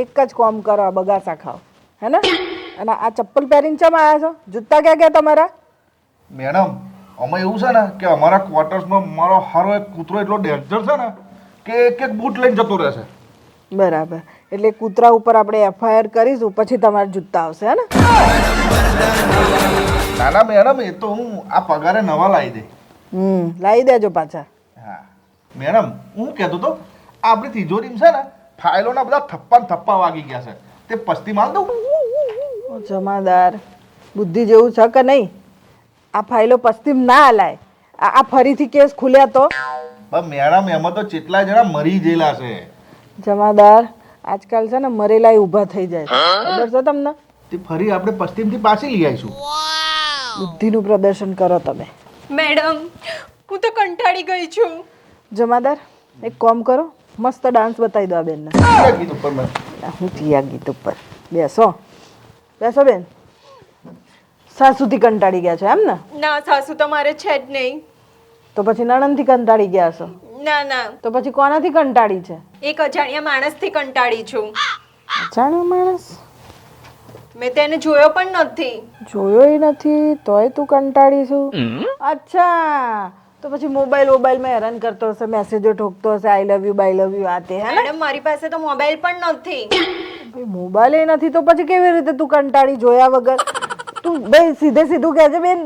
એક જ કોમ કરો, બગાસા ખાઓ, હે ને? અને આ ચપ્પલ પહેરીને ચમ આવ્યા છો? જૂતા ક્યાં ગયા તમારા? મેડમ અમે એવું છે ને કે અમારા ક્વાર્ટર્સમાં મારો હારો એક કૂતરો એટલો ડેન્જર છે ને કે એક એક બૂટ લઈને જતો રહેશે. બરાબર, એટલે કૂતરા ઉપર આપણે એફઆઈઆર કરીશું, પછી તમારા જૂતા આવશે, હે ને? ના ના મેડમ, એ તો હું આ પગારે નવા લાવી દે. લાવી દેજો પાછા. હા મેડમ, હું કહેતો તો આપણી તિજોરીમાં છે ને ફાઇલોના બધા થપ્પા ને થપ્પા વાગી ગયા છે, તે પસ્તી માલ દઉં? ઓ જમાદાર, બુદ્ધિ જેવું છે કે નહીં? આ ફાઇલો પશ્ચિમ ના હલાય. આ ફરીથી કેસ ખુલ્યા તો? પણ મેડમ એમાં તો કેટલા જણા મરી ગયેલા છે. જમાદાર, આજકાલ છે ને મરેલા ઊભા થઈ જાય, ખબર છે તમને? તે ફરી આપણે પશ્ચિમથી પાછી લઈ આવીશું. બુદ્ધિનું પ્રદર્શન કરો તમે. મેડમ, હું તો કંટાળી ગઈ છું. જમાદાર, એક કામ કરો, મસ્ત ડાન્સ બતાવી દો આ બેનને. ગીત ઉપર મેં હું ટીયા ગીત ઉપર બેસો. બેસો બેન. સાસુથી કંટાળી ગયા છો એમ ને? ના, સાસુ તમારે છે જ નહીં. તો પછી નણંદથી કંટાળી ગયા છો? ના ના, તો પછી કોનાથી કંટાળી છે? એક અજાણ્યા માણસથી કંટાળી છું. અજાણ્યો માણસ? મેં તેને જોયો પણ નથી. જોયોય નથી તોય તું કંટાળી છું? અચ્છા, તો પછી મોબાઈલમાં હેરાન કરતો હશે, મેસેજો ઠોકતો હશે, I love you bye love you આ તે, હે ને? મેડમ, મારી પાસે તો મોબાઈલ પણ નથી. ભાઈ મોબાઈલ નથી તો પછી કેવી રીતે તું કંટાળી જોયા વગર? તું ભાઈ સીધું કહેજે બેન,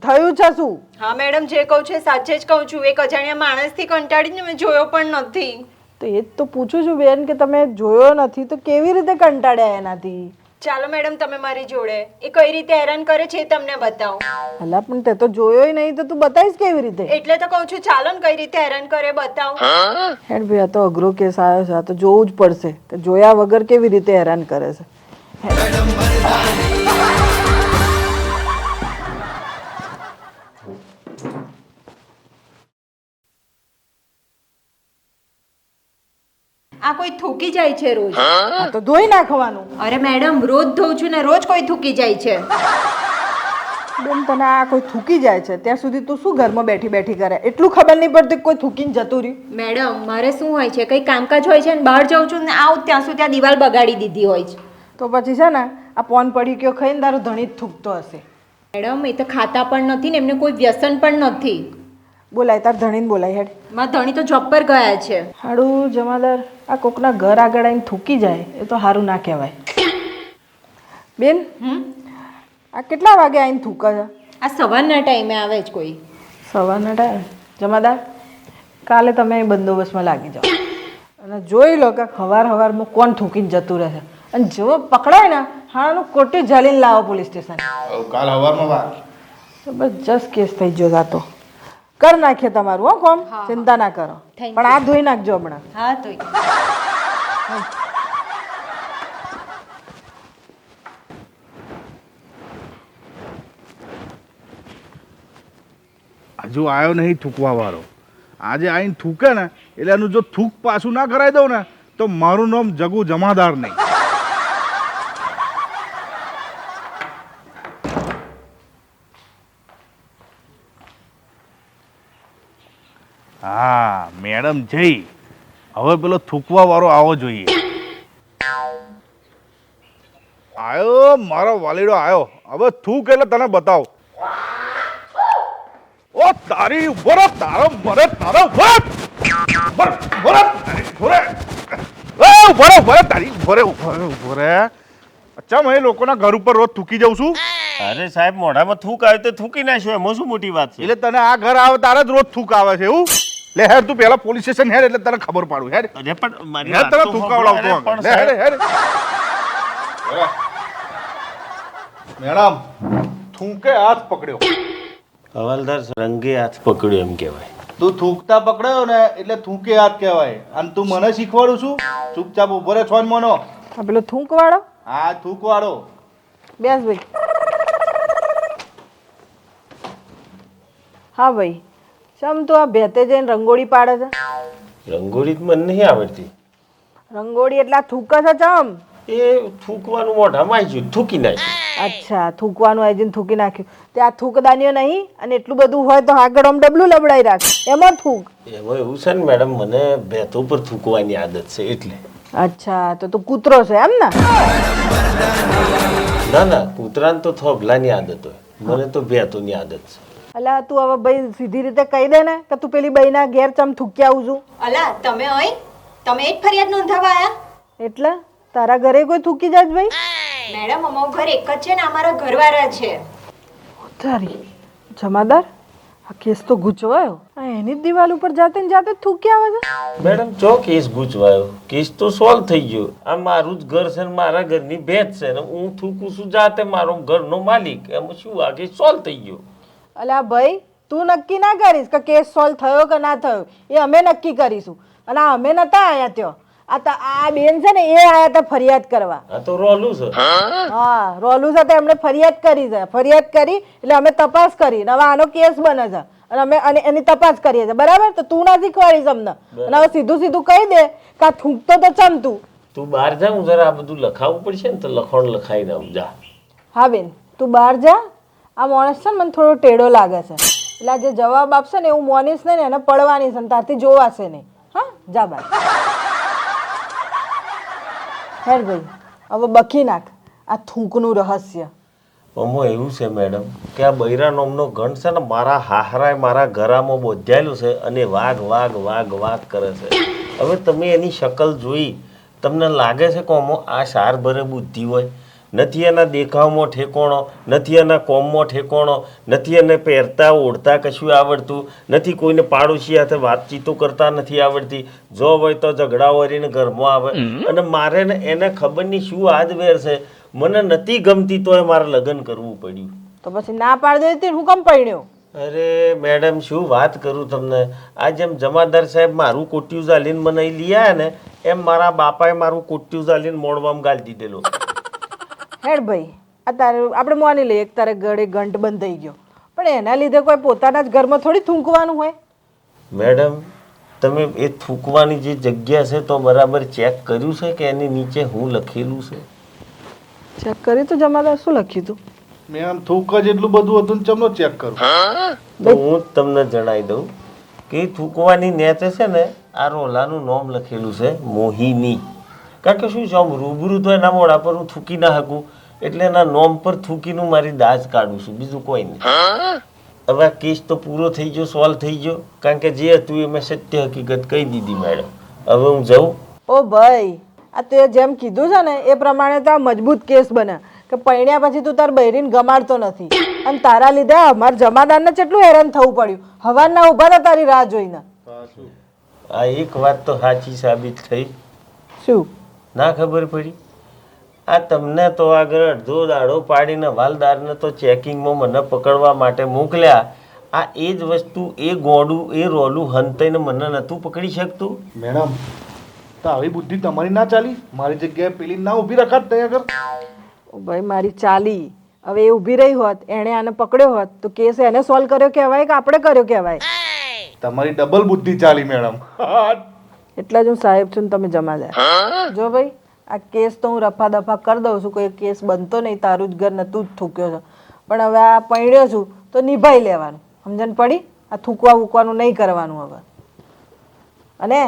થયું છે શું? હા મેડમ, જે કહું છું એ સાચે જ કહું છું. એક અજાણ્યા માણસથી કંટાળીને મેં જોયો પણ નથી. તો એ જ તો પૂછું છું બેન કે તમે જોયો નથી તો કેવી રીતે કંટાળ્યા એનાથી? ચાલો મેડમ, તમે મારી જોડે એ કઈ રીતે હેરાન કરે છે એ તમને બતાવો. અલા પણ તે તો જોયોય નહીં તો તું બતાવીશ કેવી રીતે? એટલે તો કહું છું, ચાલો ને કઈ રીતે હેરાન કરે બતાવો. હેડ ભાઈ, આ તો અઘરો કેસ આવ્યો છે, આ તો જોવું જ પડશે કે જોયા વગર કેવી રીતે હેરાન કરે છે. આ કોઈ થૂકી જાય છે રોજ. આ તો ધોઈ નાખવાનું. અરે મેડમ, રોજ ધોઉં છું ને રોજ કોઈ થૂકી જાય છે. બેન તને આ કોઈ થૂકી જાય છે ત્યાં સુધી તું શું ઘરમાં બેઠી બેઠી કરે? એટલું ખબર નહીં પડતી કોઈ થૂકીને જતું રહ્યું? મેડમ, મારે શું હોય છે, કઈ કામકાજ હોય છે ને બહાર જાઉં છું ને આવું ત્યાં સુધી ત્યાં દિવાલ બગાડી દીધી હોય છે. તો પછી છે ને આ પોન પડી ગયો ખાઈને તારો ધણી જ થૂકતો હશે. મેડમ, એ તો ખાતા પણ નથી ને એમને કોઈ વ્યસન પણ નથી. બોલાય તાર ધણીને બોલાય. હેડ. મારા ધણી તો જોબ પર ગયા છે. હાડું જમાદાર, આ કોકના ઘર આગળ આવીને થૂકી જાય એ તો સારું ના કહેવાય. બેન, આ કેટલા વાગે આવીને થૂકે છે? આ સવારના ટાઈમે આવે જ કોઈ. સવારના ટાઈમ? જમાદાર, કાલે તમે બંદોબસ્તમાં લાગી જાઓ અને જોઈ લો કે સવારમાં કોણ થૂકીને જતું રહે છે. અને જો પકડાય ને હાનું કોટી ઝાલીને લાવો પોલીસ સ્ટેશન. કાલ સવારમાં વાત. જબરજસ્ત કેસ થઈ ગયો જાતો. કર નાખીએ તમારું, હો કોમ, ચિંતા ના કરો. Thank પણ આ ધોઈ નાખજો હમણાં. હા તો હજુ આવ્યો નહીં થૂકવા વાળો. આજે આવીને થૂકે ને એટલે એનું જો થૂક પાછું ના કરાવી દઉં ને તો મારું નામ જગુ જમાદાર નહીં. હા મેડમ જઈ, હવે પેલો થૂકવા વાળો આવો જોઈએ. આયો મારો વાલીડો આયો. હવે થૂક એટલે તને બતાવ. ઓ તારી ઉભો તારો મરે તારો ઉભો રે. અચ્છા, મેં લોકોના ઘર ઉપર રોજ થૂકી જાઉં છું. અરે સાહેબ, મોઢામાં થૂક આવે તો થૂકી નાખ્યો, એમાં શું મોટી વાત છે? એટલે તને આ ઘર આવે તારે જ રોજ થૂક આવે છે એવું? લે હેડ, તું પેલા પોલીસ સ્ટેશન હેડ એટલે તને ખબર પાડું. હેડ અરે પણ મારી હેડ, વાત તને તો થૂકાવડાવતો સાંભળો. હવે. પણ લે હેડ સાહેબ, હેડ. મેડમ, થૂકે હાથ પકડ્યો. હવાલદાર રંગે હાથ પકડ્યો એમ કહેવાય. તું થૂકતા પકડાયો ને એટલે થૂકે હાથ કહેવાય. અને તું મને શીખવાડું છું? ચૂપચાપ ઉભો રે છો મનો. આ પેલો થૂંક વાળો? હા, થૂક વાળો. બેસ ભાઈ. હા ભાઈ, ચમ તું આ ભેતે જઈને રંગોળી પાડે છે? રંગોળી તો મને નહીં આવડતી. રંગોળી એટલા થૂકે છે ચમ? એ થૂકવાનું મોઢામાં આવી ગયું, થૂકી નાખ્યું. અચ્છા, થૂકવાનું આજીને થૂકી નાખ્યું. તે આ થૂકદાનીઓ નહીં અને એટલું બધું હોય તો આગળ આમ ડબલું લબડાઈ રાખ, એમાં થૂક. એમાં એવું છે ને મેડમ, મને ભેતો પર થૂકવાની આદત છે એટલે. અચ્છા તો તું કૂતરો છે એમ ને? ના ના કૂતરાને તો થોભલાની આદત હોય, મને તો ભેતોની આદત છે. અલા તું હવે ભાઈ સીધી રીતે કહી દે ને કે તું પેલી બઈના ઘેર ચમ થૂકી આવું છું. અલા તમે હોય તમે જ ફરિયાદ નોંધાવા આયા? એટલે તારા ઘરે કોઈ થૂકી જાય છે ભાઈ? મેડમ અમારું ઘર એક જ છે ને, અમારા ઘરવાળા છે. તારી જમાદાર આ કેસ તો ગૂંચવાયો. આ એની જ દિવાલ ઉપર જાતે ને જાતે જ થૂકી આવે છે. મેડમ ચો કેસ ગૂંચવાયો, કેસ તો સોલ્વ થઈ ગયો. આ મારું જ ઘર છે ને મારા ઘરની ભેત છે ને હું થૂકું છું જાતે, મારો ઘરનો માલિક, એમાં શું આ કેસ સોલ્વ થઈ ગયો. અલા ભાઈ તું નક્કી ના કરીશ કે કેસ સોલ્વ થયો કે ના થયો, એ અમે નક્કી કરીશું. અને આ અમે નતા આયા ત્યો, આ બેન છે ને એ આયા હતા ફરિયાદ કરવા. આ તો રોલું છે. હા રોલું સાથે એમણે ફરિયાદ કરી છે. ફરિયાદ કરી એટલે અમે તપાસ કરી ને હવે આનો કેસ બને છે અને અમે એની તપાસ કરીએ છીએ. બરાબર? તો તું ના શીખવાડીશ અમને. અને હવે સીધું સીધું કહી દે કે આ થૂકતો તો ચમ તું બહાર જા, હું જરા આ બધું લખાવવું પડશે ને તો લખણ લખાઈ દઉં. જા. હા બેન તું બહાર જા. આ માણસ છે ને મને થોડો ટેઢો લાગે છે, એટલે આ જે જવાબ આપશે ને એવું મોનીશ નહીં ને એને પડવાની છે ને તારથી જોવાશે નહીં. હા જા બહાર. હેર ભાઈ હવે બકી નાખ આ થૂંકનું રહસ્ય. આમાં એવું છે મેડમ કે આ બૈરા નામનો ગણ છે ને મારા હાહરાય મારા ઘરામાં બોધાયેલું છે અને વાઘ વાઘ વાઘ વાઘ કરે છે. હવે તમે એની શકલ જોઈ તમને લાગે છે કે આમાં આ સાર ભરે બુદ્ધિ હોય? નથી એના દેખાવમાં ઠેકોણો, નથી એના કોમમાં ઠેકોણો, નથી એને પહેરતા ઓઢતા કશું આવડતું, નથી કોઈને પાડોશી સાથે વાતચીતો કરતા નથી આવડતી, જો હોય તો ઝઘડા વળીને ઘરમાં આવે. અને મારે ને એને ખબર નહીં શું આજ વેર છે, મને નથી ગમતી તોય મારે લગ્ન કરવું પડ્યું. તો પછી ના પાડી દેતી હું કેમ પડ્યો? અરે મેડમ શું વાત કરું તમને, આ જેમ જમાદાર સાહેબ મારું કોટ્યું ચાલીને મને અહીં લઈ આવ્યા ને એમ મારા બાપાએ મારું કોટ્યું ચાલીને મોડવામાં ગાલી દીધેલો. હેડ ભાઈ આ તારે આપણે માની લઈએ એક તારે ગળે ગંઠ બંધ થઈ ગયો, પણ એના લીધે કોઈ પોતાના જ ઘરમાં થોડી થૂંકવાનું હોય. મેડમ તમે એ થૂકવાની જે જગ્યા છે તો બરાબર ચેક કર્યું છે કે એની નીચે હું લખેલું છે? ચેક કરી તો જમાદાર શું લખ્યું તું? મેં આમ થૂક જ એટલું બધું હતું ને ચમનો ચેક કરું. તો હું જ તમને જણાવી દઉં કે થૂકવાની નેતે છે ને આ રોલાનું નામ લખેલું છે મોહિની. કારણ કે શું છે આમ રૂબરૂ તો એના મોઢા પર હું થૂકી ના શકું, એટલે એના નોમ પર થૂકીનું મારી દાજ કાઢું છું, બીજું કોઈ નહીં. હવે આ કેસ તો પૂરો થઈ ગયો, સોલ્વ થઈ ગયો, કારણ કે જે હતું એ મેં સત્ય હકીકત કહી દીધી મેડમ. હવે હું જાઉં. ઓ ભાઈ આ તે જેમ કીધું છે ને એ પ્રમાણે તો આ મજબૂત કેસ બને કે પૈણ્યા પછી તું તાર બૈરીને ગમાડતો નથી, અને તારા લીધે અમારા જમાદારને કેટલું હેરાન થવું પડ્યું. હવારના ઊભા હતા તારી રાહ જોઈને. આ એક વાત તો સાચી સાબિત થઈ. શું ના ખબર પડી? આ તમને તો આગળ અડધો દાડો પાડીને હવાલદારને તો ચેકિંગમાં મને પકડવા માટે મોકલ્યા. આ એ જ વસ્તુ એ ગોડું એ રોલું હંતાઈને મને નહોતું પકડી શકતું. મેડમ તો આવી બુદ્ધિ તમારી ના ચાલી? મારી જગ્યાએ પેલી ના ઊભી રખાત ત્યાં આગળ. ઓ ભાઈ મારી ચાલી હવે એ ઊભી રહી હોત, એણે આને પકડ્યો હોત તો કેસ એને સોલ્વ કર્યો કહેવાય કે આપણે કર્યો કહેવાય? તમારી ડબલ બુદ્ધિ ચાલી મેડમ. એટલે જ હું સાહેબ છું ને તમે જમાદાર. જો ભાઈ આ કેસ તો હું રફા દફા કરી દઉં છું, કોઈ કેસ બનતો નહીં, તારું જ ઘર ને તું જ થૂક્યો છે, પણ હવે આ પૈણ્યો છું તો નિભાઈ લેવાનું. સમજણ પડી? આ થૂકવા વૂકવાનું નહીં કરવાનું હવે. અને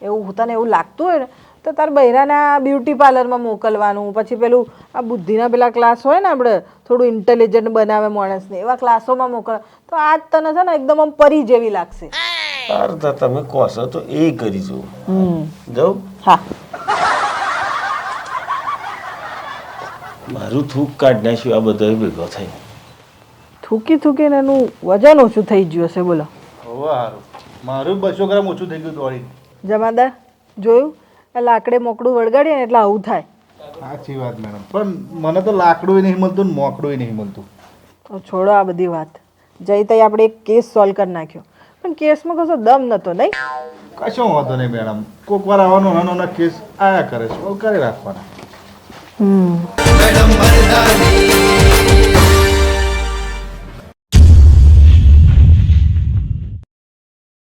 એવું તને એવું લાગતું હોય ને તો તાર બૈરાના બ્યુટી પાર્લરમાં મોકલવાનું, પછી પેલું આ બુદ્ધિના પેલા ક્લાસ હોય ને આપણે થોડું ઇન્ટેલિજન્ટ બનાવે માણસને એવા ક્લાસોમાં મોકલ, તો આજ તને છે ને એકદમ આમ પરી જેવી લાગશે. અર્થ તમે કહો છો તો એ કરીશું. જાઉં? હા મારું થૂક કાઢ નાખ્યું આ બધા ભેગો થઈ. થૂકી થૂકીને એનું વજન ઓછું થઈ ગયું હશે. બોલો હવે સારું, મારું 200 ગ્રામ ઓછું થઈ ગયું દોડી. જમાદાર જોયું આ લાકડે મોકળું વળગાડીએ ને એટલે આવું થાય. સાચી વાત મેડમ, પણ મને તો લાકડું નહીં મળતું ને મોકડું નહીં મળતું. તો છોડો આ બધી વાત. જઈ તઈ આપણે એક કેસ સોલ્વ કરી નાખ્યો, પણ કેસમાં કશો દમ નતો નહીં? કશો વાંધો નહીં મેડમ, કોઈક વાર આવવાનો નાનો કેસ આયા કરે, સોલ્વ કરી રાખવાના. મેડમ